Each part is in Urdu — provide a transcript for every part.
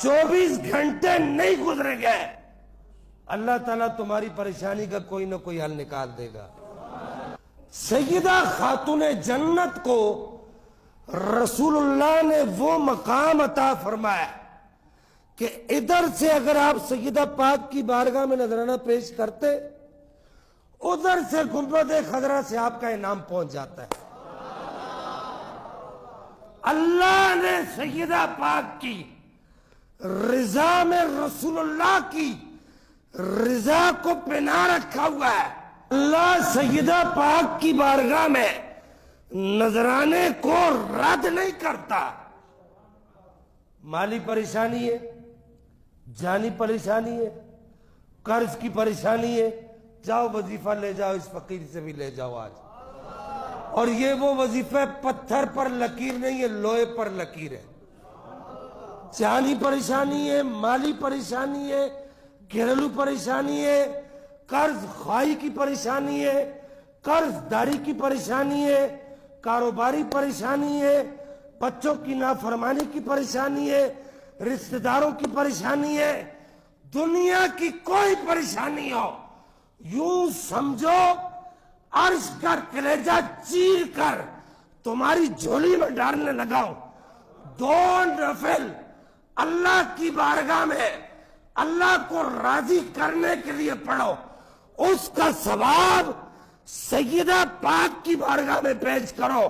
24 گھنٹے نہیں گزریں گے اللہ تعالیٰ تمہاری پریشانی کا کوئی نہ کوئی حل نکال دے گا۔ سیدہ خاتون جنت کو رسول اللہ نے وہ مقام عطا فرمایا کہ ادھر سے اگر آپ سیدہ پاک کی بارگاہ میں نذرانہ پیش کرتے، ادھر سے گنبد خضرا سے آپ کا انعام پہنچ جاتا ہے۔ اللہ نے سیدہ پاک کی رضا میں رسول اللہ کی رضا کو پنا رکھا ہوا ہے۔ اللہ سیدہ پاک کی بارگاہ میں نذرانے کو رد نہیں کرتا۔ مالی پریشانی ہے، جانی پریشانی ہے، قرض کی پریشانی ہے، جاؤ وظیفہ لے جاؤ، اس فقیر سے بھی لے جاؤ آج۔ اور یہ وہ وظیفہ پتھر پر لکیر نہیں ہے، لوہے پر لکیر ہے۔ جانی پریشانی ہے، مالی پریشانی ہے، گھریلو پریشانی ہے، قرض خواہی کی پریشانی ہے، قرض داری کی پریشانی ہے، کاروباری پریشانی ہے، بچوں کی نافرمانی کی پریشانی ہے، رشتہ داروں کی پریشانی ہے، دنیا کی کوئی پریشانی ہو، یوں سمجھو عرش کا کلیجہ چیر کر تمہاری جھولی میں ڈالنے لگاؤ۔ 2 نفل اللہ کی بارگاہ میں اللہ کو راضی کرنے کے لیے پڑھو، اس کا ثواب سیدہ پاک کی بارگاہ میں پیش کرو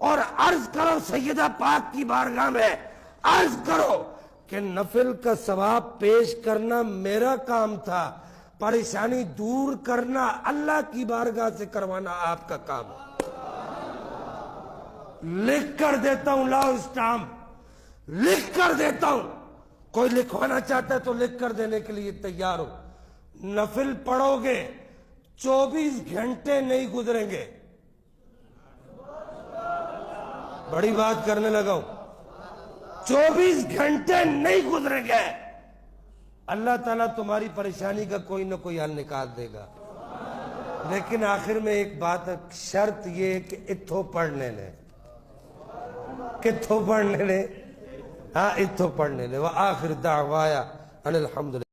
اور عرض کرو، سیدہ پاک کی بارگاہ میں عرض کرو کہ نفل کا ثواب پیش کرنا میرا کام تھا، پریشانی دور کرنا اللہ کی بارگاہ سے کروانا آپ کا کام ہے۔ لکھ کر دیتا ہوں، لاؤ اسٹامپ لکھ کر دیتا ہوں، کوئی لکھوانا چاہتا ہے تو لکھ کر دینے کے لیے تیار ہو۔ نفل پڑھو گے 24 گھنٹے نہیں گزریں گے، بڑی بات کرنے لگا ہوں، 24 گھنٹے نہیں گزریں گے اللہ تعالیٰ تمہاری پریشانی کا کوئی نہ کوئی حل نکال دے گا۔ لیکن آخر میں ایک بات ہے، شرط یہ کہ اتھو پڑھنے لیں، کتھو پڑھنے لیں، ہاں اتھو پڑھنے لیں۔ وآخر دعوایا ان الحمدللہ۔